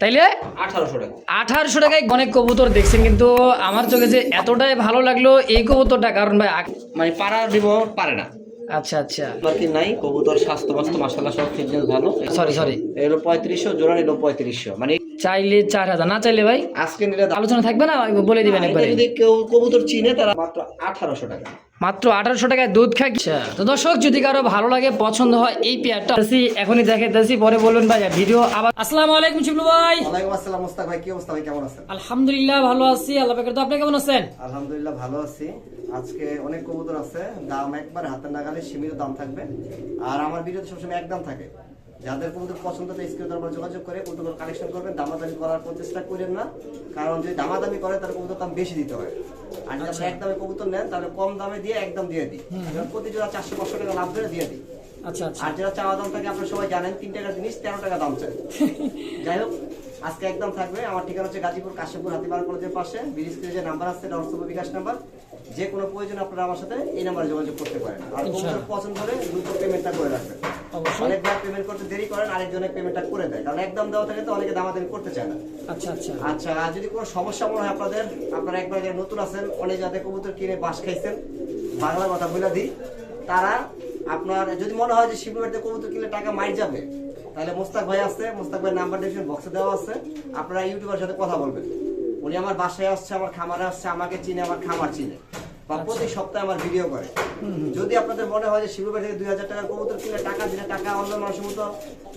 তাইলে 1800 টাকায় অনেক কবুতর দেখছেন, কিন্তু আমার চোখে যে এতটাই ভালো লাগলো এই কবুতরটা, কারণ ভাই মানে পাড়া দিব পারে না। আচ্ছা আচ্ছা, কি নাই কবুতর স্বাস্থ্য মাশাআল্লাহ সব ফিটনেস ভালো। সরি এগুলো 3500, জোড়া নিলো 3500, মানে চাইলে 4000, না চাইলে ভাই আজকে নিলে আলোচনা থাকবে না, বলে দিবেন একবারে। যদি কেউ কবুতর চিনে তারা মাত্র 1800 টাকা, মাত্র 1800 টাকায় দুধ খাই। তো দর্শক, যদি কারো ভালো লাগে পছন্দ হয় এই পেয়ারটা এখনই দেখাইতেছি, পরে বলবেন ভাই ভিডিও আবার। আসসালামু আলাইকুম শিবলু ভাই। ওয়ালাইকুম আসসালাম মুস্তাক ভাই, কি অবস্থা ভাই, কেমন আছেন? আলহামদুলিল্লাহ ভালো আছি, আল্লাহ পাকের দোয়ায়। আপনি কেমন আছেন? আলহামদুলিল্লাহ ভালো আছি। আজকে অনেক কবুতর আছে, দাম একবার হাতের নাগালে, সীমিত দাম থাকবে। আর আমার ভিডিওতে সবসময় একদম থাকে। যাদের কবুতর পছন্দ হয় স্ক্রিনে তারপর যোগাযোগ করে কবুতর কালেকশন করবেন। দামাদামি করার চেষ্টা করেন না, কারণ যদি দামাদামি করে তার কবুতর দাম বেশি দিতে হয়। আর যদি একদমে কবুতর নেন তাহলে কম দামে দিয়ে একদম দিয়ে দিই, প্রতি জোড়া 400-500 টাকা লাভ করে দিয়ে দিই। আচ্ছা আচ্ছা। আর যেটা চাওয়া দাম থাকে আপনারা সবাই জানেন, 3 টাকার জিনিস 13 টাকা দাম চাই। যাই হোক, আজকে একদম থাকবে। আমার ঠিকানা হচ্ছে গাজীপুর কাশীপুর হাতিবাড়া কলেজের পাশে। ব্রিজ যে নাম্বার আছে, হোয়াটসঅ্যাপ বিকাশ নাম্বার, যে কোনো প্রয়োজন আপনারা আমার সাথে এই নাম্বারে যোগাযোগ করতে পারেন। আর কবুতর পছন্দ হলে দ্রুত পেমেন্টটা করে রাখবেন। অনেকবার পেমেন্ট করতে দেরি করেন, আরেকজনের পেমেন্টটা করে দেয়, কারণ একদম দেওয়া থাকে তো অনেকে দামাদামি করতে চায় না। আচ্ছা আচ্ছা আচ্ছা, আর যদি কোনো সমস্যা মনে হয় আপনারা একবার যারা নতুন আছেন, অনেক যাদের কবুতর কিনে বাস খাইছেন, বাংলা কথা বলে দিই, তারা আপনার যদি মনে হয় যে শিবলু বাড়িতে কবুতর কিনলে টাকা মার যাবে, তাহলে মোস্তাক ভাই আছে, মোস্তাক ভাইয়ের নাম্বার ডিসক্রিপশন বক্সে দেওয়া আছে। আপনারা ইউটিউবের সাথে কথা বলবেন, উনি আমার বাসায় আসছে, আমার খামারে আসছে, আমাকে চিনে, আমার খামার চিনে, বা প্রতি সপ্তাহে আমার ভিডিও করে। যদি আপনাদের মনে হয় যে শিবলু বাড়ি থেকে 2000 টাকার কবুতর কিনলে টাকা দিলে টাকা অন্য মানুষের মতো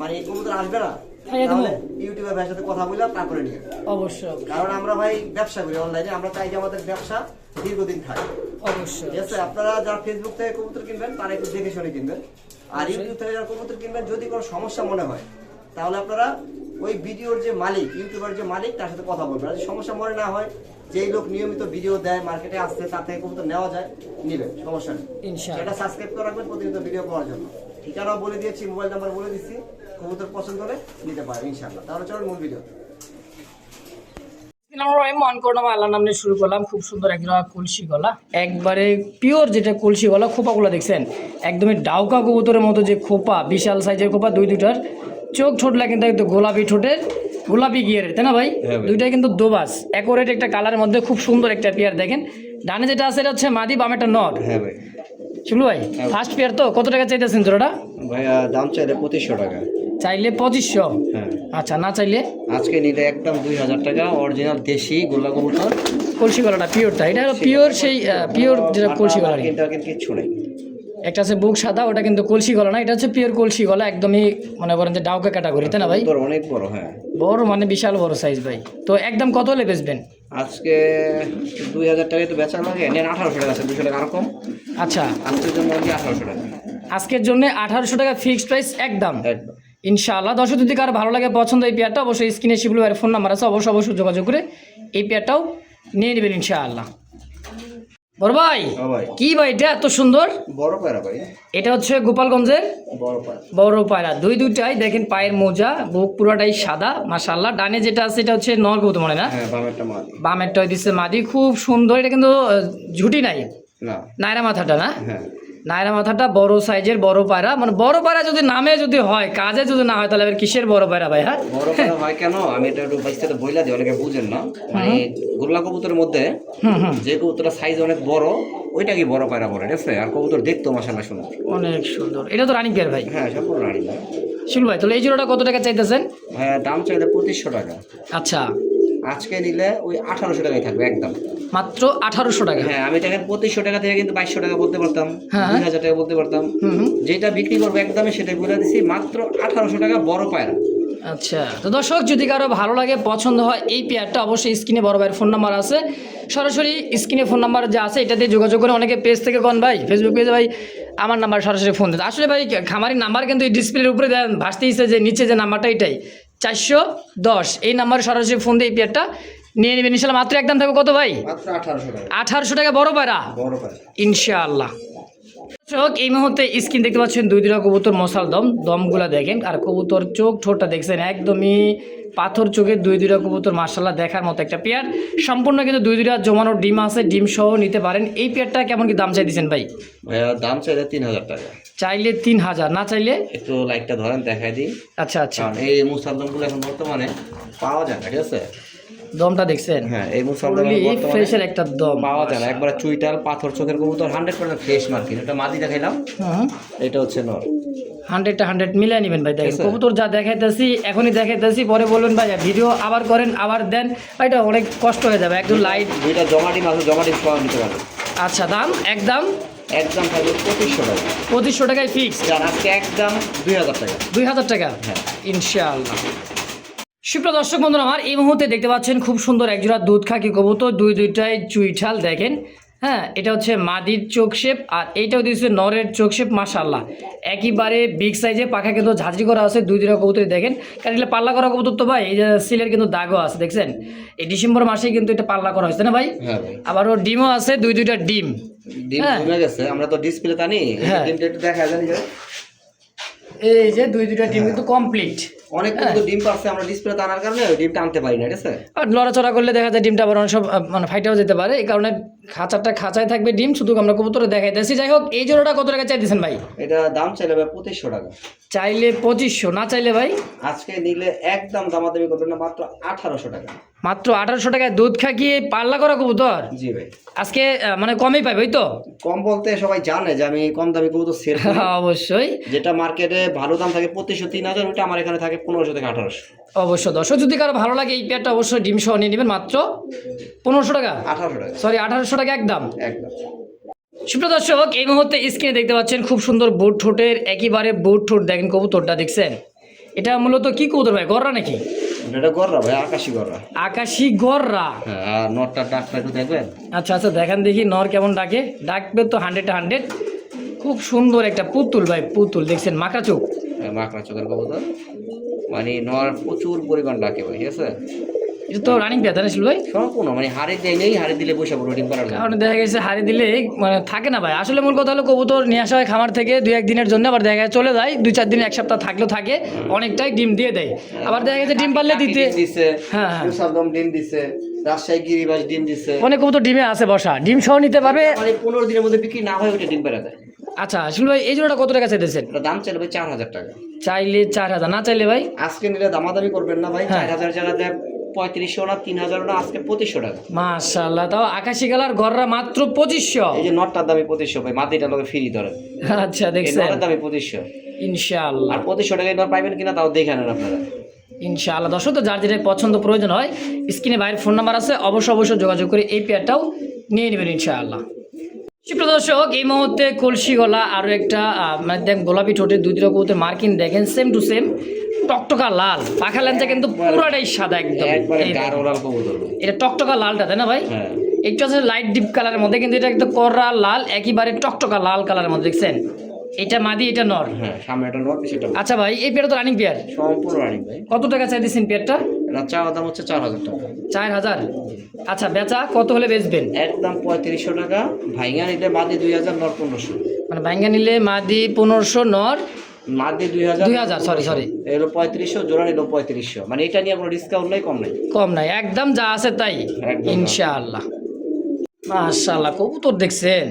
মানে এই কবুতর আসবে না, তাহলে ইউটিউবের ভাইয়ের সাথে কথা বললাম, তারপরে নিয়ে অবশ্যই। কারণ আমরা ভাই ব্যবসা করি অনলাইনে, আমরা চাই যে আমাদের ব্যবসা দীর্ঘদিন থাকে। অবশ্যই ঠিক আছে। আপনারা যারা ফেসবুক থেকে কবুতর কিনবেন তারা একটু দেখে শুনে কিনবেন, আর ইউটিউব থেকে যারা কবুতর কিনবেন, যদি কোনো সমস্যা মনে হয় তাহলে আপনারা ওই ভিডিওর যে মালিক, ইউটিউবার যে মালিক, তার সাথে কথা বলবেন। আর যদি সমস্যা মনে না হয়, যেই লোক নিয়মিত ভিডিও দেয়, মার্কেটে আসছে, তার থেকে কবুতর নেওয়া যায়, নিবেন, সমস্যা নেই। সেটা সাবস্ক্রাইব করে রাখবেন প্রতিনিয়ত ভিডিও পাওয়ার জন্য। ঠিকানাও বলে দিয়েছি, মোবাইল নাম্বার বলে দিচ্ছি, কবুতর পছন্দ হলে নিতে পারেন ইনশাআল্লাহ। তাহলে চলুন মূল ভিডিও। আল্লাহর নাম নিয়ে শুরু করলাম। খুব সুন্দর একটা কলসি গলা, একবারে পিওর যেটা কলসি গলা। খোপাগুলো দেখছেন একদমই ডাউকা কবুতরের মতো, যে খোপা বিশাল সাইজের খোপা, দুইটার চোখ ঠোঁটলা কিন্তু একদম গোলাপি ঠোঁটের, গোলাপি গিয়ারের, তাই না ভাই? দুইটাই কিন্তু দোবাস, অ্যাকোরেট একটা কালারের মধ্যে, খুব সুন্দর একটা পেয়ার। দেখেন ডানে যেটা আছে এটা হচ্ছে মাদি, বামেটা নর। হ্যাঁ ভাই, শিবলু ভাই ফার্স্ট পেয়ার তো কত টাকা চাইতেছেন জোড়াটা? ভাইয়া দাম চাইলে 2500 টাকা। চাইলে 2500? হ্যাঁ। আচ্ছা, না চাইলে আজকে নিলে একদম 2000 টাকা। অরিজিনাল দেশি গোল্লা কবুতর, কলসি গলাটা পিওরটা, এটা হলো পিওর, সেই পিওর যেটা কলসি গলা। কিন্তু কিচ্ছু নেই। একটা আছে বুক সাদা, ওটা কিন্তু কলসি গলা না, এটা হচ্ছে পিওর কলসি গলা, একদমই মনে করেন যে ডাউকা ক্যাটাগরি, তাই না ভাই? অনেক বড়, হ্যাঁ বড়, মানে বিশাল বড় সাইজ ভাই। তো একদম কত হলে বেচবেন? আজকে 2000 টাকায় তো বেচা লাগে, নেন 1800 টাকা আছে, 200 টাকা আর কম। আচ্ছা, আজকের জন্য 1800 টাকা। আজকের জন্য 1800 টাকা ফিক্সড প্রাইস একদম, ইনশাআল্লাহ। দর্শক, যদি কারো ভালো লাগে পছন্দ এই পেয়ারটা, অবশ্যই স্ক্রিনে শিবলু ভাইয়ের ফোন নাম্বার আছে, অবশ্যই যোগাযোগ করে এই পেয়ারটাও নিয়ে নেবেন ইনশাআল্লাহ। বড় ভাই, কি ভাই এটা এত সুন্দর? বড় পায়রা ভাই, এটা হচ্ছে গোপালগঞ্জের বড় পায়রা। দুইটাই দেখেন, পায়ের মোজা, বুক পুরোটাই সাদা, মাশাআল্লাহ। ডানে যেটা আছে এটা হচ্ছে নর গৌতম, মানে না? বামেরটা দিচ্ছে মাদি, খুব সুন্দর। এটা কিন্তু ঝুটি নাই, নায়রা মাথাটা না? নায়রা মাথাটা বড় সাইজের বড় পায়রা, মানে বড় পায়রা যদি নামে যদি হয়, কাজে যদি না হয়, তাহলে কিসের বড় পায়রা ভাই? হ্যাঁ, বড় পায়রা হয় কেন, আমি এটা একটু বাইস্তাতে বইলা দিই, অনেকে বুঝেন না। মানে গোল্লা কবুতরের মধ্যে যে কবুতরটা সাইজ অনেক বড়, ওইটা কি বড় পায়রা বলে, ঠিক আছে? আর কবুতর দেখতো মাশাআল্লাহ সুন্দর, অনেক সুন্দর। এটা তো রানিং পেয়ার ভাই? হ্যাঁ, সম্পূর্ণ রানিং। শিবলু ভাই, তাহলে এই জোড়াটা কত টাকা চাইতেছেন? ভাইয়া দাম চাইলে 2500 টাকা। আচ্ছা, আজকে নিলে ওই 1800 টাকায় থাকবে একদম, মাত্র 1800 টাকা। হ্যাঁ, আমি দেখেন 2500 টাকা থেকে কিন্তু 2200 টাকা বলতে পারতাম, 2000 টাকা বলতে পারতাম। যেটা বিক্রি করবো একদমই সেটাই বলে দিচ্ছি, মাত্র 1800 টাকা বড় পায়রা। আচ্ছা, তো দর্শক, যদি কারো ভালো লাগে পছন্দ হয় এই পেয়ারটা, অবশ্যই স্ক্রিনে বড় ভাইয়ের ফোন নাম্বার আছে, সরাসরি স্ক্রিনে ফোন নাম্বার যা আছে এটা দিয়ে যোগাযোগ করে। অনেকে পেজ থেকে কোন ভাই, ফেসবুক পেজে ভাই আমার নাম্বার সরাসরি ফোন দিতে। আসলে ভাই খামারির নাম্বার কিন্তু এই ডিসপ্লের উপরে দেন, ভাসতেইছে যে নিচে যে নাম্বারটা, এটাই 410, এই নাম্বারে সরাসরি ফোন দিয়ে এই পেয়ারটা নিয়ে নেবেন ইনশাআল্লাহ। মাত্র একদম থাকবে কত ভাই? 1800 টাকা বড় পায়রা, ইনশাআল্লাহ। দর্শক এই মুহূর্তে স্ক্রিন দেখতে পাচ্ছেন দুইটা কবুতর মশাল দমগুলা দেখেন, আর কবুতর চোখ ঠোঁটটা দেখছেন একদমই পাথর চোখের দুইটা কবুতর মাশাআল্লাহ দেখার মতো একটা পেয়ার। সম্পূর্ণ কিন্তু দুইটা জমানো ডিম আছে, ডিম সহ নিতে পারেন। এই পেয়ারটা কেমন কি দাম চাই দিচ্ছেন ভাই? ভাইয়া দাম চাইলে 3000 টাকা। চাইলে 3000, না চাইলে একটু লাইটটা ধরেন দেখাই দিই। আচ্ছা আচ্ছা, কারণ এই মুসালদমগুলো এখন বর্তমানে পাওয়া যায় না, ঠিক আছে? দমটা দেখছেন? হ্যাঁ, এই মুসালদম ফ্রেশের একটা দম পাওয়া যায় না, একবারে চুইটাল পাথর চোখের কবুতর 100% ফ্রেশ মার্কিন। এটা মাদি দেখাইলাম, এটা হচ্ছে নর। 100 মিলিয়ে নেবেন ভাই। দেখেন ঠিক আছে। কবুতর যা দেখাইতেছি এখনই দেখাইতেছি, পরে বলবেন ভাই ভিডিও আবার করেন আবার দেন, ভাই এটা অনেক কষ্ট হয়ে যাবে। একদম লাইট দুইটা জমা ডিম আছে, জমা ডিম সহ নিতে পারবেন। আচ্ছা, দাম একদম একদম থাকবে 2500 টাকা। 2500 টাকায় ফিক্স। যার আজকে একদম 2000 টাকা। 2000 টাকা হ্যাঁ। ইনশাআল্লাহ। সুপ্রিয় দর্শক বন্ধুরা আমার, এই মুহূর্তে দেখতে পাচ্ছেন খুব সুন্দর একজোড়া দুধ খাকি কবুতর, দুইটাই চুইঠাল দেখেন। হ্যাঁ, এটা হচ্ছে মাদির চোখ শেপ, আর এইটাও দিচ্ছে নরের চোখ শেপ। মাশাআল্লাহ একেবারে বিগ সাইজে, পাখা কিন্তু ঝাঁঝরি করা আছে দুইটা কবুতরই দেখেন। কারণ এগুলো পাল্লা করা কবুতর তো ভাই, এই যে সিলের কিন্তু দাগও আছে দেখছেন। এই ডিসেম্বর মাসেই কিন্তু এটা পাল্লা করা হয়েছে না ভাই? হ্যাঁ ভাই। আবার ওর ডিমও আছে, দুইটা ডিম। ডিম হ্যাঁ। কমে গেছে, আমরা তো ডিসপ্লে তা নেই। হ্যাঁ। ডিমটা একটু দেখা যায় যে এই যে দুইটা ডিম কিন্তু কমপ্লিট। অনেক কিন্তু ডিম পাচ্ছে, আমরা ডিসপ্লে টানার কারণে ওই ডিমটা আনতে পারি না, ঠিক আছে? আর লড়াচড়া করলে দেখা যায় ডিমটা আবার অনেক সব মানে ফাইটাও যেতে পারে, এই কারণে খাঁচায় থাকবে ডিম, শুধু আমরা কবুতরে দেখাইতেছি। যাই হোক, এই জোড়াটা কত টাকা চাইতেছেন ভাই? এটা দাম চাইলে ভাই 2500 টাকা। চাইলে 2500, না চাইলে ভাই? আজকে নিলে একদম দামাদামি করবেন না, মাত্র 1800 টাকা। মাত্র 1800 টাকায় দুধ খাকিয়ে পাল্লা করা কবুতর জি ভাই। আজকে মানে কমই পাবে, ওই তো? কম বলতে সবাই জানে যে আমি কম দামি কবুতর সেল করি। অবশ্যই যেটা মার্কেটে ভালো দাম থাকে 2500-3000, ওটা আমার এখানে থাকে 1500 থেকে 1800। অবশ্য দর্শক যদি কারো ভালো লাগে এই পেয়ারটা অবশ্যই ডিম সহ নিয়ে নেবেন, মাত্র 1500 টাকা, 1800 টাকা সরি 1800 টাকা একদম। একদম। সুপ্রিয় দর্শক এই মুহূর্তে স্ক্রিনে দেখতে পাচ্ছেন খুব সুন্দর বুট ঠোঁটের, একেবারে বুট ঠোঁট দেখেন কবুতরটা দেখছেন। এটা মূলত কি কবুতর ভাই, গররা নাকি? এটা গররা ভাই, আকাশি গররা। আকাশি গররা। হ্যাঁ, আর নটটা ডাকটা একটু দেখবেন। আচ্ছা আচ্ছা, দেখেন দেখি নর কেমন ডাকে। ডাকবে তো 100 খুব সুন্দর একটা পুতুল ভাই, পুতুল দেখছেন, মাকড়া চোখ। হ্যাঁ, মাকড়া চোখের কবুতর, মানে নর প্রচুর পরিমাণ ডাকে ভাই, ঠিক আছে? এটা তো রানিং পেয়ার জানিস ভাই, সম্পূর্ণ মানে হাড়ি দেয় নেই, হাড়ি দিলে বসে পড়বে ডিম পাড়ার জন্য। কারণ দেখা গেছে হাড়ি দিলে মানে থাকে না ভাই। আসলে মূল কথা হলো কবুতর নিয়ে আসা হয় খামার থেকে 2-1 দিনের জন্য, আবার দেখা যায় চলে যায় 2-4 দিন, 1 সপ্তাহ থাকলেও থাকে, অনেকটাই ডিম দিয়ে দেয়। আবার দেখা গেছে ডিম পারলে দিতে দিছে, হ্যাঁ হ্যাঁ, মুসালদম ডিম দিছে, রাজশাহী গিরিবাস ডিম দিছে। অনেক কবুতর ডিমে আছে বসা, ডিম সহ নিতে পারবে। মানে 15 দিনের মধ্যে বিক্রি না হয় ওটা ডিম পাড়া দেয়। আচ্ছা আসলে ভাই এই জোড়াটা কত টাকা চাইতেছেন? এটা দাম চাইলে ভাই 4000 টাকা। চাইলে 4000, না চাইলে ভাই? আজকে নিলে দামাদামি করবেন না ভাই, হ্যাঁ। 4000 জায়গাতে 3500 না 3000 না, আজকে 2500 টাকা। মাশাআল্লাহ, তাও আকাশি কালার গররা মাত্র 2500। এই যে নটটার দামই 2500 ভাই, মাটিটা লোকে ফ্রি ধরেন। আচ্ছা এই দেখছেন, নটের দামই 2500। ইনশাআল্লাহ আর 2500 টাকায় নট পাইবেন কিনা তাও দেখে নেন আপনারা। ইনশাআল্লাহ। দর্শক তো যার যেটা পছন্দ প্রয়োজন হয়, স্ক্রিনে বাইরের ফোন নাম্বার আছে, অবশ্যই যোগাযোগ করে এই পেয়ারটাও নিয়ে নেবেন ইনশাআল্লাহ। সুপ্রিয় দর্শক এই মুহূর্তে কলসি গলা আরও একটা মানে দেখেন গোলাপি ঠোঁটের দুই কবুতর মার্কিং দেখেন, সেম টু সেম টকটকা লাল, পাখা লেন্সা কিন্তু পুরোটাই সাদা একদম। একবারে এই গাঢ় দেখেন। লাল কবুতর ভাই। এটা টকটকা লালটা তাই না ভাই? হ্যাঁ। একটু আছে লাইট ডিপ কালারের মধ্যে, কিন্তু এটা একদম কররা লাল, একেবারে টকটকা লাল কালারের মধ্যে দেখছেন। এটা মাদি, এটা নর। হ্যাঁ, সামনে একটা নট, সেটা আচ্ছা ভাই, এই পেয়ারটা তো রানিং পেয়ার, সম্পূর্ণ রানিং ভাই। কত টাকা চাইতেছেন পেয়ারটা? এটা চাওয়া দাম হচ্ছে 4000 টাকা। 4000। আচ্ছা, বেচা কত হলে বেচবেন? একদম 3500 টাকা। ভাইঙ্গা নিলে মাদি 2000, নর 1500। মানে ভাঙ্গা নিলে মাদি 1500, নর মাদি 2000, 2000, সরি এলো 3500, জোড়া নিল 3500। মানে এটা নিয়ে কোনো ডিসকাউন্ট নাই, কম নাই। কম নাই, একদম যা আছে তাই একদম। ইনশাআল্লাহ। মাশাআল্লাহ কবুতর দেখছেন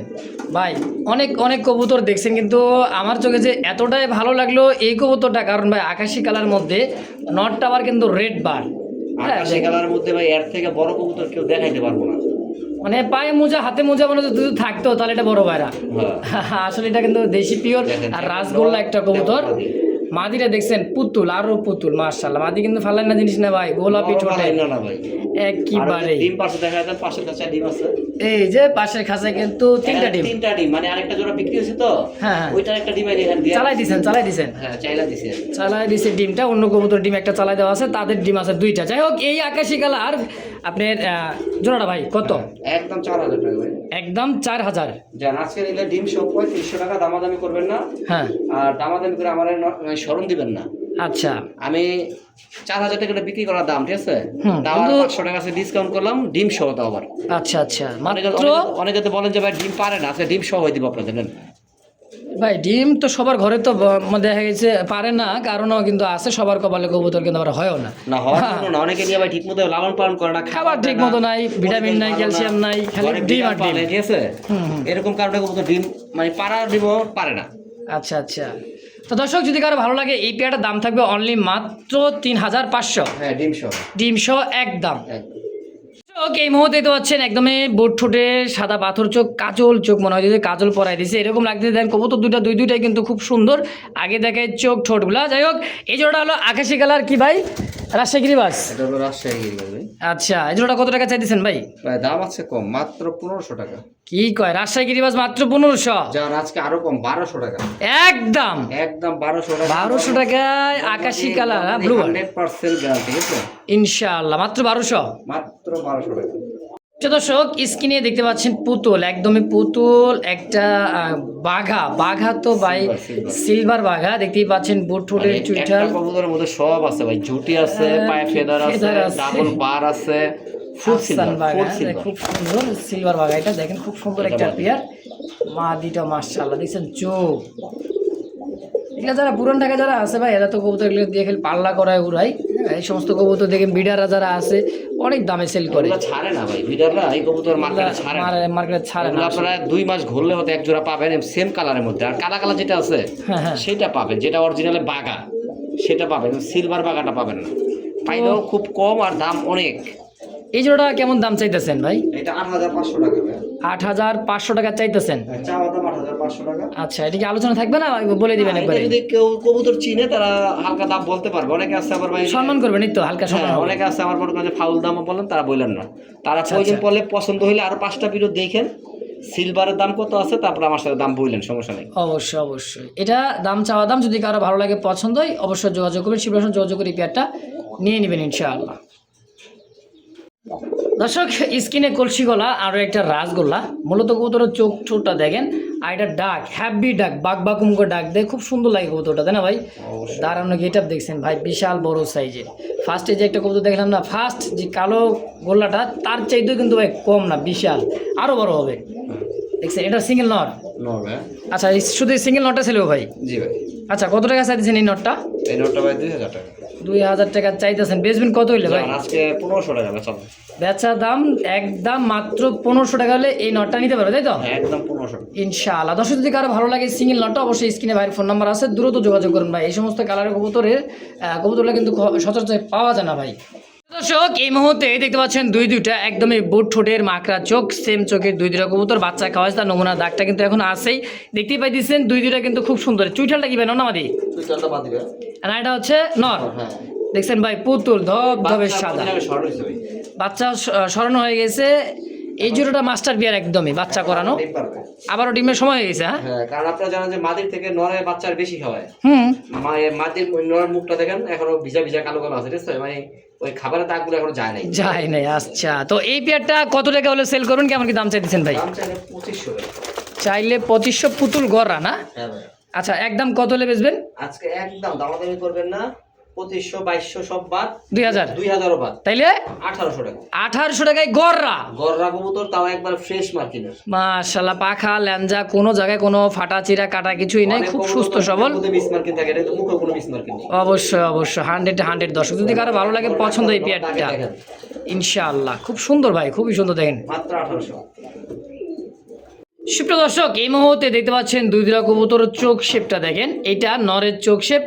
ভাই, অনেক কবুতর দেখছেন, কিন্তু আমার চোখে যে এতটাই ভালো লাগলো এই কবুতরটা, কারণ ভাই আকাশি কালার মধ্যে নটটা আবার কিন্তু রেড বার। হ্যাঁ, আকাশি কালারের মধ্যে ভাই এর থেকে বড় কবুতর কেউ দেখাইতে পারবো না। মানে পায়ে মোজা হাতে মোজা মানে যদি থাকতো তাহলে এটা বড় ভাইরা। হ্যাঁ। আসলে এটা কিন্তু দেশি পিওর দেখেন, আর রাসগোল্লা একটা কবুতর। মাদিটা দেখছেন পুতুল, আরো পুতুল, মাশাআল্লাহ। মাদি কিন্তু ফালান না জিনিস না ভাই, গোলাপি ঠোঁটে না না ভাই, একেবারে। ডিম পাশে দেখা যায়, পাশে কাছে ডিম আছে। এই যে পাশের খাঁচায় কিন্তু 3টা ডিম। 3টা ডিম, মানে আরেকটা জোড়া বিক্রি হয়েছে তো। হ্যাঁ। ওইটার একটা ডিম এখানে দিয়ে চালাই দিছেন। হ্যাঁ, চাইলা দিছে। চালাই দিছে ডিমটা, অন্য কবুতর ডিম একটা চালাই দেওয়া আছে, তাদের ডিম আছে 2টা। যাই হোক, এই আকাশি কালার আপনার জোড়াটা ভাই কত? একদম 4000 টাকা ভাই। একদম 4000। জান আজকে নিলে ডিম সহ 3500 টাকা, দামাদামি করবেন না। হ্যাঁ। আর দামাদামি করে আমার শরণ দিবেন না। আচ্ছা, আমি 4000 টাকা বিক্রি করার দাম, ঠিক আছে? তাও আর কিন্তু- 500 টাকা আছে ডিসকাউন্ট করলাম, ডিম সহ তাও আবার। আচ্ছা অনেকে মাত্র অনেকে তো বলেন যে ভাই ডিম পারে না, আজকে ডিম সহ হয়ে দিব আপনাদের। নেন। ভাই ডিম তো সবার ঘরে তো দেখা গেছে পারে না, কারণও কিন্তু আছে, সবার কপালে কবুতর কিন্তু আবার হয়ও না। না হওয়ার জন্য না, অনেকে নিয়ে ভাই ঠিক মতো লালন পালন করে না, খাবার ঠিক মতো নাই, ভিটামিন নাই, ক্যালসিয়াম নাই, খালি ডিম আর ডিম। ঠিক আছে, এরকম কারণে কবুতর ডিম মানে পাড়ার ডিমও পারে না। আচ্ছা আচ্ছা, তো দর্শক যদি কারো ভালো লাগে এই পেয়ারটার দাম থাকবে অনলি মাত্র 3500। হ্যাঁ ডিম সহ ডিম সহ একদম। এই মুহূর্তে দেখতে পাচ্ছেন একদমই বোট ঠোঁটে সাদা পাথর চোখ, কাজল চোখ, মনে হয় যদি কাজল পরাই দিছে এরকম লাগতে দেন। কবুতর দুইটাই কিন্তু খুব সুন্দর, আগে দেখে চোখ ঠোঁটগুলা। যাই হোক, এই জোড়াটা হলো আকাশি কালার, কি ভাই রাজশাহী গিরিবাস? এটা হলো রাজশাহী গিরিবাস ভাই। আচ্ছা, এই জোড়াটা কত টাকা চাইতেছেন ভাই? ভাই দাম আছে কম, মাত্র 1500 টাকা। কি কয়, রাজশাহী গিরিবাস মাত্র 1500? যার আজকে আরো কম, 1200 টাকা একদম। একদম 1200 টাকা। 1200 টাকায় আকাশি কালার, ব্লু 100% গ্যারান্টি, ঠিক আছে ইনশাআল্লাহ, মাত্র 1200। মাত্র 1200 টাকা। দর্শক স্ক্রিনে দেখতে পাচ্ছেন পুতুল, একদমই পুতুল একটা বাঘা তো ভাই, সিলভার বাঘা দেখতেই পাচ্ছেন, বুট ঠোঁটের চুইঠাল। একটা কবুতরের মধ্যে সব আছে ভাই, ঝুটি আছে, পায়ে ফেদার আছে, ডাবল বার আছে, ফুল সিলভার, বাঘা খুব সুন্দর সিলভার বাঘা, এটা দেখেন খুব সুন্দর একটা পেয়ার। মাদিটা মাশাআল্লাহ, দেখছেন চোখ। এগুলো যারা পুরান ঢাকা যারা আছে ভাই, এরা তো কবুতর এগুলো দিয়ে খালি পাল্লা করায় উড়াই। এই সমস্ত কবুতর দেখেন বিডাররা যারা আছে অনেক দামে সেল করে, ছাড়ে না ভাই বিডাররা, এই কবুতর মার্কেটে ছাড়ে না, মার্কেটে ছাড়ে না। আপনারা 2 মাস ঘুরলে হয়তো এক জোড়া পাবেন সেম কালারের মধ্যে, আর কালা কালার যেটা আছে সেটা পাবেন, যেটা অরিজিনালে বাঘা সেটা পাবেন, সিলভার বাঘাটা পাবেন না। পাইলেও খুব কম আর দাম অনেক। এই জোড়া কেমন দাম চাইতেছেন ভাই? এটা 8500 টাকা ভাই। 8500 টাকা চাইতেছেন? চাওয়া দাম 8500 টাকা। আচ্ছা, এটা কি আলোচনা থাকবে না বলে দিবেন একবারে? যদি কেউ কবুতর চিনে তারা হালকা দাম বলতে পারবে, অনেকে আছে আবার ভাই সম্মান করবেন এই তো, হালকা সম্মান। অনেকে আছে আমার মনে করেন যে ফাউল দামও বলেন, তারা বললেন না, তারা প্রয়োজন পড়লে পছন্দ হইলে আরো 5টা ভিডিও দেখেন সিলভারের দাম কত আছে, তারপর আমার সাথে দাম বললেন, সমস্যা নেই। অবশ্যই অবশ্যই, এটা দাম চাওয়া দাম, যদি কারো ভালো লাগে পছন্দ হয় অবশ্যই যোগাযোগ করবেন, শিবরাসন যোগাযোগ করে এই পেয়ারটা নিয়ে নেবেন ইনশাআল্লাহ। দর্শক স্কিনে কলসি গলা, আরও একটা রাসগোল্লা, মূলত কবুতরের চোখ ঠোঁটটা দেখেন, আর এটা ডাক হ্যাপি ডাক, বাঘবাকুম করে ডাক দেয়, খুব সুন্দর লাগে কবুতরটা, তাই না ভাই? দাঁড়ানো গেটআপ দেখছেন ভাই, বিশাল বড় সাইজের। ফার্স্টে যে একটা কবুতর দেখলাম না, ফার্স্ট যে কালো গোল্লাটা, তার চাইতেও কিন্তু ভাই কম না, বিশাল, আরও বড় হবে। দেখছেন এটা সিঙ্গেল নট? আচ্ছা, শুধু সিঙ্গেল নটটা ছিল ভাই? জি ভাই। আচ্ছা, কত টাকা চাইতেছেন এই নটটা? এই নটটা ভাই 2000 টাকা। 2000 টাকা চাইতেছেন, বেচবেন কত হইলে ভাই? আজকে 1500 টাকা বেচা। বেচা দাম একদম মাত্র 1500 টাকা হলে এই নটটা নিতে পারো, তাই তো? একদম 1500 ইনশাআল্লাহ। দর্শক যদি কারো ভালো লাগে সিঙ্গেল নটটা, অবশ্যই স্ক্রিনে ভাইয়ের ফোন নাম্বার আছে, দ্রুত যোগাযোগ করুন ভাই। এই সমস্ত কালারের কবুতরগুলো কিন্তু সচরাচর পাওয়া যায় না ভাই। দর্শক এই মুহূর্তে দেখতে পাচ্ছেন দুইটা একদমই বুট ঠোঁটের মাকড়া চোখ, সেম চোখের দুইটা কবুতর, বাচ্চা খাওয়াছে, তার নমুনা দাগটা কিন্তু এখন আছেই, দেখতেই পাইতেছেন। দুইটা কিন্তু খুব সুন্দর। চুইঠালটা কি ভাই ননামাদি? না, এটা হচ্ছে নর। দেখছেন ভাই, পুতুল ধবধবে সাদা, বাচ্চা সরানো হয়ে গেছে। এই জোড়াটা মাস্টার বিয়ার, একদমই বাচ্চা করানো, আবারও ডিমের সময় হয়ে গেছে। হ্যাঁ, কারণ আপনারা জানেন যে মাদির থেকে নরের বাচ্চার বেশি খাওয়ায়। মাদির নরের মুখটা দেখেন এখনো ভিজা ভিজা কালো কালো আছে, ঠিক আছে, মানে ওই খাবারের দাগগুলো এখনো যায় নাই। আচ্ছা, তো এই পেয়ারটা কত টাকা হলে সেল করুন, কেমন কি দাম চাইতেছেন ভাই? দাম চাইলে 2500 টাকা। চাইলে 2500 পুতুল গড়া না? হ্যাঁ ভাই। আচ্ছা, একদম কত হলে বেচবেন? আজকে একদম দামাদামি করবেন না, 2500 2200 সব বাদ, 2000 বাদ, তাইলে 1800 টাকা। 1800 টাকায় গড়া কবুতর, তাও একবার ফ্রেশ মার্কিনের। মাশাআল্লাহ, পাখা ল্যাঞ্জা কোনো জায়গায় কোনো ফাটা চিরা কাটা কিছুই নাই, খুব সুস্থ সবল। অবশ্যই 100 দর্শক যদি কারো ভালো লাগে পছন্দ এই পেয়ারটা ইনশাআল্লাহ, খুব সুন্দর ভাই, খুবই সুন্দর, দেখেন মাত্র 1800। সুপ্রিয় দর্শক এই মুহূর্তে দেখতে পাচ্ছেন দুইটা কবুতরের চোখ শেপটা দেখেন, এটা নরের চোখ শেপ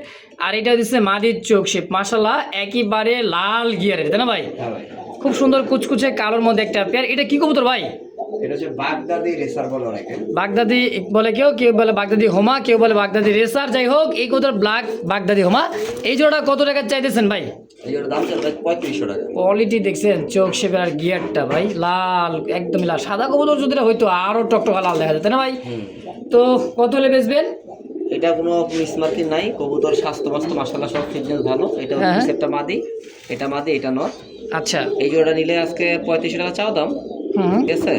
আর এটা দিচ্ছে মাদির চোখ শেপ। মাশাআল্লাহ, একেবারে লাল গিয়ারের, তাই না ভাই? খুব সুন্দর কুচকুচে কালোর মধ্যে একটা পেয়ার। এটা কি কবুতর ভাই? এটা হচ্ছে বাগদাদি রেসার বলে অনেকে। বাগদাদি বলে কেউ বলে বাগদাদি হোমা, কেউ বলে বাগদাদি রেসার। যাই হোক, এই কবুতর ব্ল্যাক বাগদাদি হোমা। এই জোড়া কত টাকা চাইতেছেন ভাই? এই জোড়ার দাম চাই 3500 টাকা। কোয়ালিটি দেখছেন, চোখ শেপের আর গিয়ারটা ভাই লাল, একদম লাল। সাদা কবুতর যদি হয়তো আরো টকটকা লাল দেখা যায়, তাই না ভাই? তো কত হলে বেচবেন? এটা কোনো মিসমার্কিং নাই, কবুতর স্বাস্থ্য মাশাআল্লাহ সব ফিটনেস ভালো। এটা হচ্ছে মাদি, এটা মাদি, এটা নর। আচ্ছা, এই জোড়া নিলে আজকে 3500 টাকা চাও দাম, ঠিক আছে?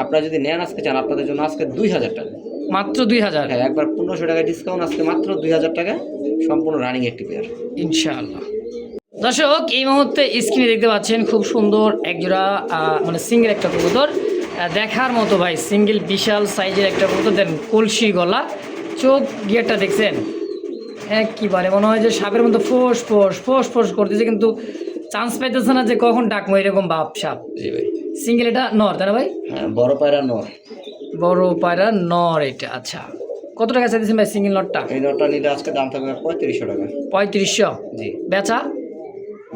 আপনারা যদি নেন আজকে চান, আপনাদের জন্য আজকে 2000 টাকা, মাত্র 2000। হ্যাঁ, একবার 1500 টাকা ডিসকাউন্ট, আজকে মাত্র 2000 টাকা, সম্পূর্ণ রানিং একটি পেয়ার ইনশাআল্লাহ। দর্শক এই মুহূর্তে স্ক্রিনে দেখতে পাচ্ছেন খুব সুন্দর একজোড়া মানে সিঙ্গেল একটা কবুতর, দেখার মতো ভাই, সিঙ্গেল বিশাল সাইজের একটা কবুতর। দেন কলসি গলা, চোখ গিয়ারটা দেখছেন একবারে মনে হয় যে সাপের মতো ফোঁস ফোঁস ফোঁস ফোঁস করতেছে, কিন্তু চান্স পাইতেছে না যে কখন ডাকবো, এরকম ভাব সাপ। জি ভাই। সিঙ্গেল এটা নর তাই না ভাই? হ্যাঁ, বড় পায়রা নর। বড় পায়রা নর এটা। আচ্ছা, কত টাকা চাইতেছেন ভাই সিঙ্গেল নটটা? এই নটটা নিলে আজকে দাম থাকবে 3500 টাকা। 3500? জি। বেচা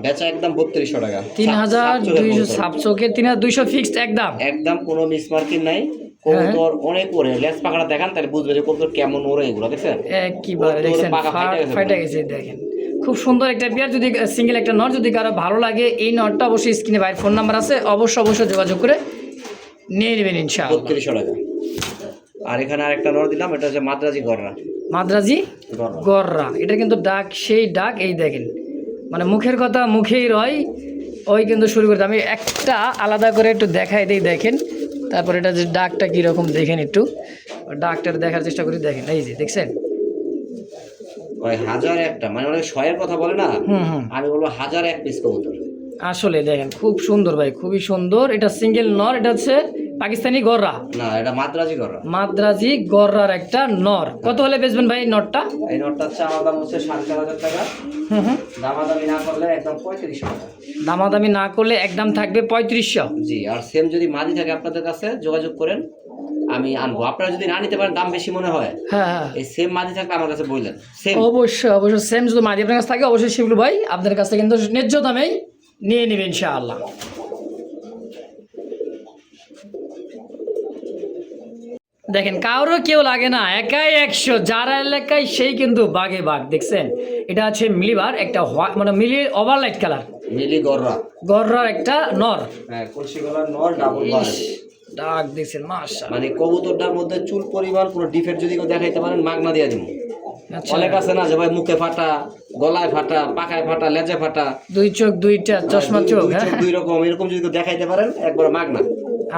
বেচা একদম 3200 টাকা। 3200 সাপ চোখে 3200 ফিক্সড একদম। একদম কোনো মিস মার্কিং নাই। কবুতর অনেক ওরে, লেজ পাখাটা দেখান তাহলে বুঝবে যে কবুতর কেমন ওরে এগুলো, দেখছেন কিভাবে দেখছেন ফাইটা গেছে দেখেন। খুব সুন্দর একটা পেয়ার। যদি সিঙ্গেল একটা নট যদি কারো ভালো লাগে, এই নটটা অবশ্যই স্ক্রিনে ভাইয়ের ফোন নাম্বার আছে, অবশ্যই যোগাযোগ করে নিয়ে নেবেন ইনশাআল্লাহ। 3200 টাকা। আর এখানে আরেকটা নট দিলাম, এটা হচ্ছে মাদ্রাজি গররা। মাদ্রাজি গররা, এটা কিন্তু ডাক সেই ডাক, এই দেখেন মানে মুখের কথা মুখেই রয়, ওই কিন্তু শুরু করতে। আমি একটা আলাদা করে একটু দেখাই দিই, দেখেন। তারপর এটা যে ডাকটা কীরকম দেখেন, একটু ডাকটা দেখার চেষ্টা করি। দেখেন এই যে দেখছেন, ওই 1001টা মানে অনেক শয়ের কথা বলে না, আমি বলবো 1001 পিস কবুতর। আসলে দেখেন খুব সুন্দর ভাই, খুবই সুন্দর। এটা সিঙ্গেল নর, এটা হচ্ছে পাকিস্তানি গররা না, এটা মাদ্রাজি গররা। মাদ্রাজি গররার একটা নর। কত হলে বেচবেন ভাই নটটা? এই নটটা চাওয়া দাম হচ্ছে 4500 টাকা। দামাদামি না করলে একদম 3500 টাকা। দামাদামি না করলে একদম থাকবে 3500। জি। আর সেম যদি মাদি থাকে আপনাদের কাছে যোগাযোগ করেন, আমি আনবো। আপনারা যদি না নিতে পারেন, দাম বেশি মনে হয়, হ্যাঁ, এই সেম মাদি থাকলে আমার কাছে বললেন। সেম অবশ্যই সেম যদি মাদি আপনার কাছে থাকে, অবশ্যই শিবলু ভাই আপনাদের কাছে কিন্তু ন্যায্য দামেই নিয়ে নেবেন ইনশাআল্লাহ। দেখেন কারো কেউ লাগে না, একাই 100, যারা এলাকায় সেই কিন্তু বাঘে বাঘ। দেখছেন এটা আছে মিলিবার একটা মানে মিলির ওভারলাইট কালার, মিলি গররা, গররার একটা নর। হ্যাঁ, কলসি গলার নর, ডাবল বার। ডাক দেখছেন মাশাআল্লাহ, মানে কবুতরটার মধ্যে চুল পরিমাণ কোনো ডিফেক্ট যদি কেউ দেখাইতে পারেন, মাগনা দিয়ে দিব। অনেক আছে না যে ভাই মুখে ফাটা, গলায় ফাটা, পাখায় ফাটা, লেজে ফাটা, দুই চোখ দুইটা, চশমা চোখ, দুই রকম, এরকম যদি কেউ দেখাইতে পারেন, একবার মাগনা।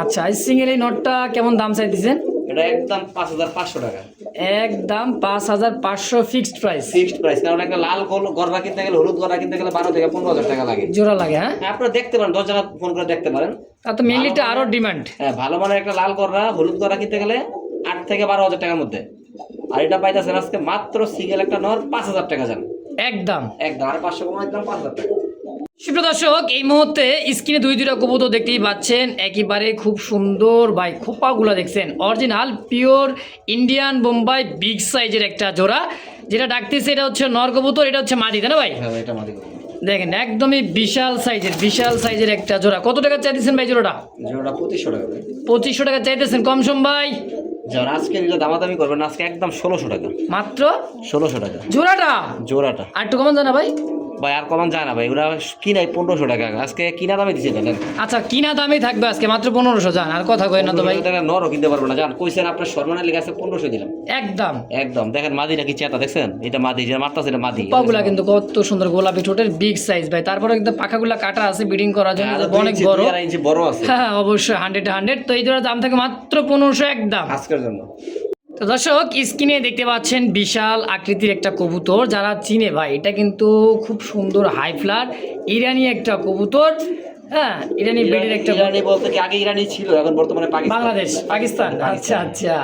আচ্ছা, এই সিঙ্গেল এই নটটা কেমন দাম চাইতেছেন? এটা একদম 5500 টাকা। একদম 5500 ফিক্সড প্রাইস। ফিক্সড প্রাইস, কারণ একটা লাল গরবা কিনতে গেলে, হলুদ গরবা কিনতে গেলে 12 থেকে 15000 টাকা লাগে, জোড়া লাগে। হ্যাঁ, আপনারা দেখতে পারেন, 10 জায়গা ফোন করে দেখতে পারেন। তা তো মেইনলিটা আরো ডিমান্ড। হ্যাঁ, ভালো মানের একটা লাল গররা, হলুদ গররা কিনতে গেলে 8 থেকে 12000 টাকার মধ্যে। আর এটা পাইতেছেন আজকে মাত্র সিঙ্গেল একটা নর 5000 টাকা জান একদম। আর 500 কম, একদম 5000 টাকা। সুপ্রিয় দর্শক, এই মুহূর্তে স্ক্রিনে দুইটা কবুতর দেখতেই পাচ্ছেন, একেবারে খুব সুন্দর ভাই। খোপাগুলো দেখছেন original pure Indian Bombay big সাইজের একটা জোড়া, যেটা ডাকতেছে এটা হচ্ছে নর কবুতর, এটা হচ্ছে মাদি, তাই না ভাই? হ্যাঁ, এটা মাদি কবুতর। দেখেন একদমই বিশাল সাইজের একটা জোড়া। কত টাকা চাইতেছেন ভাই জোড়াটা? জোড়াটা 2500 টাকা ভাই। 2500 টাকা চাইতেছেন, কম সম ভাই? যারা আজকে নিলে দামাদামি করবেন, আজকে একদম 1600 টাকা। মাত্র 1600 টাকা জোড়াটা। আর একটু কমান জানা ভাই? ভাই আর কমান যায় না ভাই, ওরা কিনাই 1500 টাকা, আজকে কিনা দামে দিছে জানেন। আচ্ছা, কিনা দামই থাকবে আজকে মাত্র 1500। জান আর কথা কই না তো ভাই, টাকা নরও কিনতে পারবো না জান, কইছেন আপনার সম্মানের লেগে আছে 1500 দিলাম একদম। একদম। দেখেন মাদি নাকি চেতা, দেখছেন এটা মাদি, যেটা মারতাছে এটা মাদি। পাগুলা কিন্তু কত সুন্দর, গোলাপি ঠোঁটের বিগ সাইজ ভাই। তারপরে কিন্তু পাখাগুলা কাটা আছে ব্রিডিং করার জন্য, অনেক বড়। 2 ইঞ্চি বড় আছে। হ্যাঁ, অবশ্যই 100 তো এই জোড়ার দাম থাকে মাত্র 1500 একদম আজকের জন্য। তো দর্শক, স্ক্রিনে দেখতে পাচ্ছেন বিশাল আকৃতির একটা কবুতর, যারা চিনে ভাই এটা কিন্তু খুব সুন্দর হাই ফ্লার ইরানি একটা কবুতর। হ্যাঁ, ইরানি ব্রিডের একটা। ইরানি বলতে কি আগে ইরানি ছিল, এখন বর্তমানে পাকিস্তান। আচ্ছা,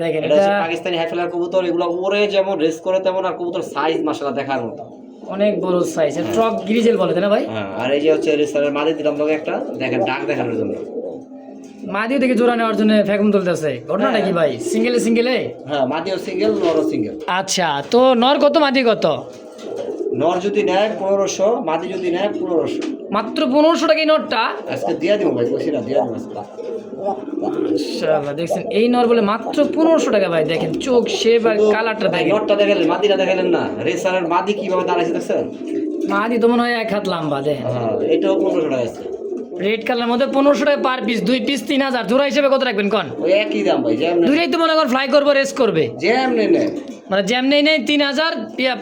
দেখেন এটা এটা পাকিস্তানি হাইফ্লার কবুতর। এগুলো ওরে যেমন রেস করে তেমন, আর কবুতর সাইজ মাশাআল্লাহ দেখার মতো, অনেক বড় সাইজ। ট্রক গ্রিজেল বলে তাই না ভাই? হ্যাঁ। আর এই যে হচ্ছে রেসারের মাদি দিলাম লোক একটা, দেখেন ডাক দেখানোর জন্য। মাদিও থেকে জোড়া নেওয়ার জন্য ফ্যাকুম তুলতেছে, ঘটনাটা কি ভাই? সিঙ্গেলে? হ্যাঁ, মাদিও সিঙ্গেল, নরও সিঙ্গেল। আচ্ছা, তো নর কত মাদি কত? নর যদি নেয় 1500, মাদি যদি নেয় 1500। মাত্র 1500 টাকা এই নরটা আজকে দিয়ে দিব ভাই, কইছি না দিয়ে দিব আজকে। মাশাআল্লাহ, দেখছেন এই নর বলে মাত্র 1500 টাকা ভাই। দেখেন চোখ শেপ আর কালারটা দেখেন। নরটা দেখালেন, মাদিটা দেখালেন না। রেসারের মাদি কিভাবে দাঁড়াইছে দেখছেন? মাদি তো মনে হয় 1 হাত লম্বা। দেখেন হ্যাঁ, এটাও 1500 টাকা আছে। রেড কালার মধ্যে 1500 টাকা পার পিস, 2 পিস 3000। জোড়া হিসেবে কত রাখবেন কোন? ওই একই দাম ভাই, যেমন দুইটাই তো মনে কর ফ্লাই করবো, রেস করবে, যেমন নেয়। মানে যেমনি নেই 3000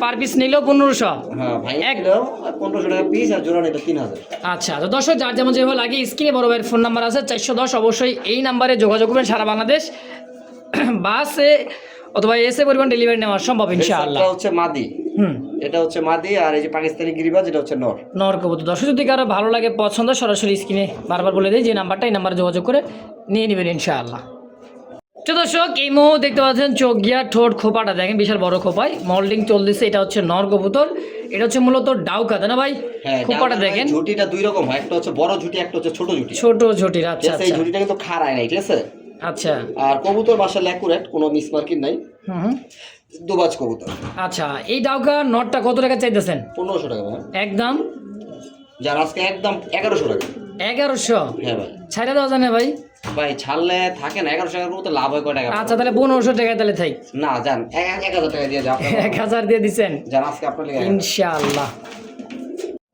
পার পিস নিলেও 1500। হ্যাঁ ভাই, একদম 1500 টাকা পিস, আর জোড়া নিলে 3000। আচ্ছা, তো দর্শক যার যেমন যেভাবে লাগে, স্ক্রিনে বড় ভাইয়ের ফোন নাম্বার আছে 410, অবশ্যই এই নাম্বারে যোগাযোগ করবেন। সারা বাংলাদেশ বাসে অথবা এসে পরিমাণ ডেলিভারি নেওয়া সম্ভব ইনশাআল্লাহ। এটা হচ্ছে মাদি, এটা হচ্ছে মাদি। আর এই যে পাকিস্তানি গিরিবাজ, এটা হচ্ছে নর কবুতর। দর্শক যদি কারো ভালো লাগে, পছন্দ, সরাসরি স্ক্রিনে বারবার বলে দিই যে নাম্বারটা, এই নাম্বারে যোগাযোগ করে নিয়ে নেবেন ইনশাআল্লাহ। তো দর্শক এই মুহূর্তে দেখতে পাচ্ছেন চোখ গিয়া ঠোঁট খোপাটা দেখেন বিশাল বড় খোপায় মল্ডিং চলতেছে। এটা হচ্ছে নর কবুতর, এটা হচ্ছে মূলত ডাউকা, তাই না ভাই? হ্যাঁ, খোপাটা দেখেন, ঝুটিটা দুই রকম হয়, একটা হচ্ছে বড় ঝুটি, একটা হচ্ছে ছোট ঝুটি। ছোট ঝুটির। আচ্ছা এই ঝুটিটা কিন্তু খাড়ায় নাই, ঠিক আছে? আচ্ছা। আর কবুতর মাশাআল্লাহ একুরেট, কোনো মিসমার্কিং নাই, হুম। দুবাজ কবুতর। আচ্ছা, এই ডাউকা নটটা কত টাকা চাইতেছেন? 1500 টাকা ভাই। একদম যার আজকে একদম 1100 টাকা। 1100? হ্যাঁ ভাই। ছাইড়া দেওয়া জানে ভাই? ভাই ছাড়লে থাকে না, 1100 টাকার মতো লাভ হয় কয় টাকা? আচ্ছা তাহলে 1500 টাকা তাহলে থাক না, জান 1000 টাকা দিয়ে যাও। 1000 দিয়ে দিচ্ছেন যান আজকে আপনার লেগে ইনশাআল্লাহ।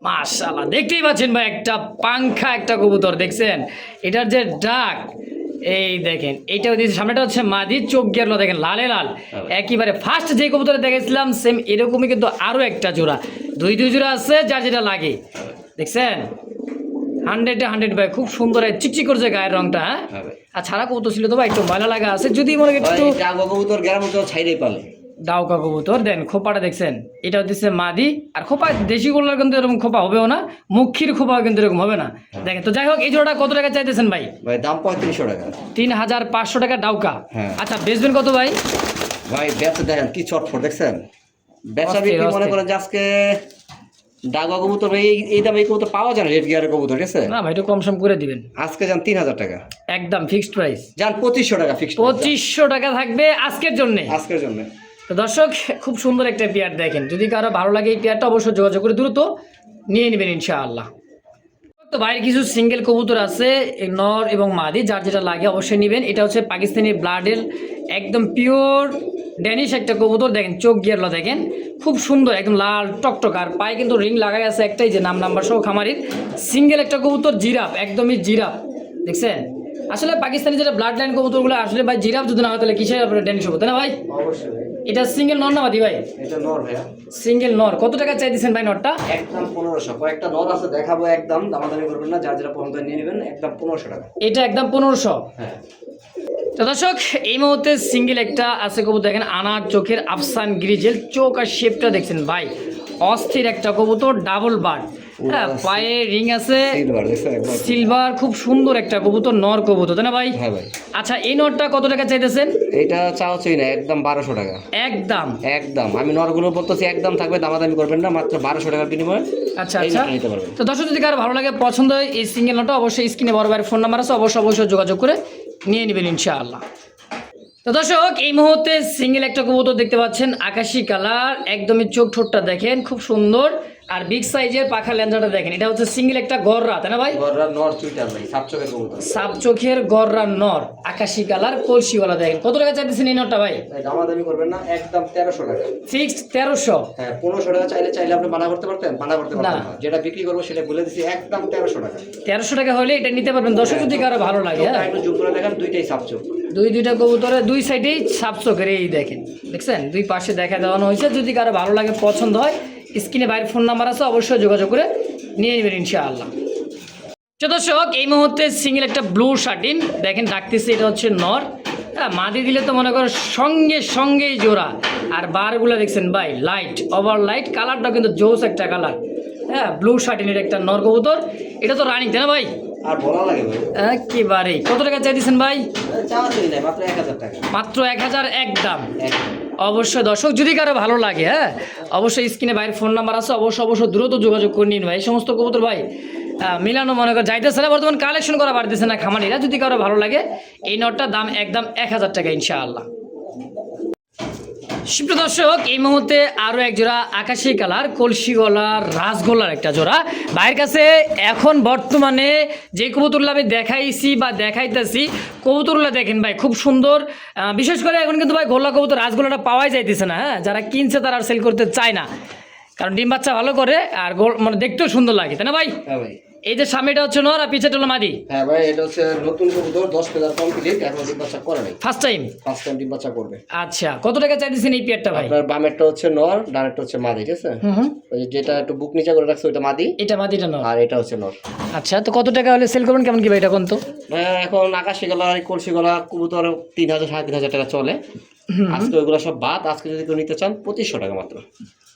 মাশাআল্লাহ, দেখতেই পাচ্ছেন ভাই একটা পাংখা একটা কবুতর দেখছেন, এটার যে ডাক এই দেখেন, এইটাও দিয়েছে। সামনেটা হচ্ছে মাদি, চোখ গিয়ারলো দেখেন লালে লাল একেবারে। ফার্স্ট যে কবুতরে দেখেছিলাম সেম এরকমই কিন্তু আরও একটা জোড়া, দুই জোড়া আছে যার যেটা লাগে। দেখছেন 100 ভাই, খুব সুন্দর চিকচিক করছে গায়ের রংটা। হ্যাঁ, আর ছাড়া কবুতর ছিল তো ভাই একটু ময়লা লাগা আছে, যদি মনে হয় একটু কবুতর গ্রামে তো ছাইরেই পালে। ডাউকা কবুতর দেন, খোপাটা দেখছেন, এটা হচ্ছে মাদি। আর খোপা দেশি গোল্লার কিন্তু এরকম খোপা হবেও না, মুখির খোপা কিন্তু এরকম হবে না। দেখেন তো, যাই হোক এই জোড়াটা কত টাকা চাইতেছেন ভাই? ভাই দাম 3500 টাকা। 3500 টাকা ডাউকা। হ্যাঁ। আচ্ছা, বেচবেন কত ভাই? ভাই বেচা দেখেন কি চটফট, দেখছেন বেচা বিক্রি মনে করেন যে আজকে ডাউকা কবুতর এই দামে এই কবুতর পাওয়া যায় না, রেড গিয়ারের কবুতর, ঠিক আছে? না ভাই, একটু কম সম করে দিবেন। আজকে যান 3000 টাকা একদম ফিক্সড প্রাইস। যান 2500 টাকা ফিক্সড। 2500 টাকা থাকবে আজকের জন্য। আজকের জন্য। তো দর্শক খুব সুন্দর একটা পেয়ার দেখেন, যদি কারো ভালো লাগে এই পেয়ারটা অবশ্যই যোগাযোগ করে দ্রুত নিয়ে নেবেন ইনশাআল্লাহ। তো বাইরে কিছু সিঙ্গেল কবুতর আছে নর এবং মাদি, যার যেটা লাগে অবশ্যই নেবেন। এটা হচ্ছে পাকিস্তানি ব্লাডের একদম পিওর ড্যানিশ একটা কবুতর দেখেন, চোখ গিয়ারলা দেখেন খুব সুন্দর, একদম লাল টকটক। আর পায়ে কিন্তু রিং লাগাই আছে একটাই, যে নাম্বার সহ খামারির সিঙ্গেল একটা কবুতর, জিরাফ, একদমই জিরাফ। দেখছেন আসলে পাকিস্তানি যেটা ব্লাড লাইন কবুতরগুলো আসলে ভাই জিরাফ যদি না হয় তাহলে কিসের ড্যানিশ হবো, তাই না ভাই? অবশ্যই। এটা সিঙ্গেল নর না মাদি ভাই? এটা নর ভাইয়া। সিঙ্গেল নর। কত টাকা চাই দিচ্ছেন ভাই নরটা? একদম 1500। কয়েকটা নর আছে দেখাবো, একদম দামাদামি করবেন না, যার যেটা পছন্দ নিয়ে নেবেন, একদম 1500 টাকা। এটা একদম 1500। হ্যাঁ। তো দর্শক এই মুহূর্তে সিঙ্গেল একটা আছে কবুতর দেখেন, আনার চোখের আফসান গ্রিজেল, চোখ আর শেপটা দেখছেন ভাই, অস্থির একটা কবুতর, ডাবল বার্ড। হ্যাঁ, পায়ে রিং আছে সিলভার, খুব সুন্দর একটা কবুতর, নর কবুতর, তাই না ভাই? হ্যাঁ ভাই। আচ্ছা, এই নরটা কত টাকা চাইতেছেন? এটা চাও চাই না, একদম 1200 টাকা। একদম একদম আমি নরগুলো বলতেছি একদম থাকবে, দামাদামি করবেন না, মাত্র 1200 টাকার বিনিময়ে আচ্ছা এই আচ্ছা নরটা নিতে পারবেন। তো দর্শক যদি কারো ভালো লাগে পছন্দ হয় এই সিঙ্গেল নটটা, অবশ্যই স্ক্রিনে বড় ভাইয়ের ফোন নাম্বার আছে, অবশ্যই যোগাযোগ করে নিয়ে নেবেন ইনশাআল্লাহ। তো দর্শক এই মুহূর্তে সিঙ্গেল একটা কবুতর দেখতে পাচ্ছেন, আকাশি কালার, একদমই চোখ ঠোঁটটা দেখেন খুব সুন্দর, আর বিগ সাইজের পাখা লেন্সাটা দেখেন। এটা হচ্ছে সিঙ্গেল একটা গররা, তাই না ভাই? গররা নর চুইটার ভাই, সাপচকের কবুতর, সাপ চোখের গররা নর, আকাশি কালার, কলসিওয়ালা দেখেন। কত টাকা চাইতেছেন এই নটটা ভাই? দামাদামি করবেন না, একদম 1300 টাকা। ফিক্সড 1300? হ্যাঁ, 1500 টাকা চাইলে আপনি মানা করতে পারতেন, মানা করতে পারতেন না। যেটা বিক্রি করবো সেটা বলে দিছি, একদম 1300 টাকা। 1300 টাকা হলে এটা নিতে পারবেন দর্শক, যদি কারো ভালো লাগে। হ্যাঁ, একটু জুম করে দেখেন, দুইটাই সাপচক, দুইটা কবুতরের দুই সাইডেই সাপ চোখের, এই দেখেন দেখছেন দুই পাশে দেখা দেওয়ানো হয়েছে। যদি কারো ভালো লাগে পছন্দ হয় স্ক্রিনে বাইরের ফোন নাম্বার আছে, অবশ্যই যোগাযোগ করে নিয়ে নেবেন ইনশাআল্লাহ। দর্শক এই মুহূর্তে সিঙ্গেল একটা ব্লু শার্টিন দেখেন ডাকতেছে, এটা হচ্ছে নর। হ্যাঁ, মাদি দিলে তো মনে করো সঙ্গেই জোড়া। আর বারগুলো দেখছেন ভাই, লাইট ওভার লাইট, কালারটা কিন্তু জোস একটা কালার। হ্যাঁ, ব্লু শার্টিনের একটা নর কবুতর, এটা তো রানিং, তাই না ভাই? আর বলা লাগে ভাই একেবারে। কত টাকা চাই দিচ্ছেন ভাই? চাওয়া চাই না, মাত্র 1000 টাকা। মাত্র 1000 একদম। অবশ্যই দর্শক যদি কারো ভালো লাগে, হ্যাঁ অবশ্যই স্ক্রিনে বাইরের ফোন নাম্বার আছে, অবশ্যই দ্রুত যোগাযোগ করে নিন ভাই। এই সমস্ত কবুতর ভাই মিলানো মনে কর যাইতেছে না, বর্তমান কালেকশন করা পারতেছে না খামারিরা। যদি কারো ভালো লাগে এই নটটার দাম একদম 1000 টাকা ইনশাআল্লাহ। সুপ্রিয় দর্শক এই মুহূর্তে আরও এক জোড়া আকাশি কালার কলসি গলার রাজগোলার একটা জোড়া ভাইয়ের কাছে। এখন বর্তমানে যে কবুতরগুলো আমি দেখাইছি বা দেখাইতেছি কবুতরগুলো দেখেন ভাই খুব সুন্দর। বিশেষ করে এখন কিন্তু ভাই গোল্লা কবুতর রাজগোলাটা পাওয়াই যাইতেছে না। হ্যাঁ, যারা কিনছে তারা আর সেল করতে চায় না, কারণ ডিম বাচ্চা ভালো করে আর মানে দেখতেও সুন্দর লাগে, তাই না ভাই? হ্যাঁ ভাই। এই যে সামনেটা হচ্ছে নর আর পিছেটা হলো মাদি। হ্যাঁ ভাই, এটা হচ্ছে নতুন কবুতর, 10 পেয়ার কমপ্লিট, এখন ডিম বাচ্চা করে নাই, ফার্স্ট টাইম ডিম বাচ্চা করবে। আচ্ছা, কত টাকা চাইতেছেন এই পেয়ারটা ভাই? আপনার বামেরটা হচ্ছে নর, ডানেরটা হচ্ছে মাদি, ঠিক আছে? ওই যেটা একটু বুক নিচে করে রাখছে ওইটা মাদি, এটা মাদিটা নর, আর এটা হচ্ছে নর। আচ্ছা, তো কত টাকা হলে সেল করবেন কেমন কি ভাই এটা কোন? তো এখন আকাশি গলা কলসি গলা কবুতর 3000 3500 টাকা চলে। আজকে ওইগুলো সব বাদ, আজকে যদি কেউ নিতে চান 2500 টাকা মাত্র।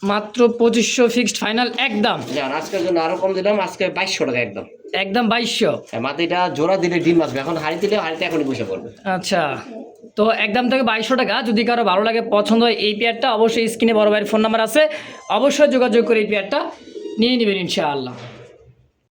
মাত্র 2500 ফিক্সড ফাইনাল একদম। জান আজকের জন্য আরো কম দিলাম, আজকে 2200 টাকা একদম। একদম 2200। মাটিটা জোড়া দিলে ডিম আসবে, এখন হাড়ি দিলে হাড়িতে এখনই বসে পড়বে। আচ্ছা, তো একদম থেকে 2200 টাকা। যদি কারো ভালো লাগে, পছন্দ হয় এই পেয়ারটা, অবশ্যই স্ক্রিনে বড় ভাইয়ের ফোন নাম্বার আছে, অবশ্যই যোগাযোগ করে এই পেয়ারটা নিয়ে নেবেন ইনশাআল্লাহ।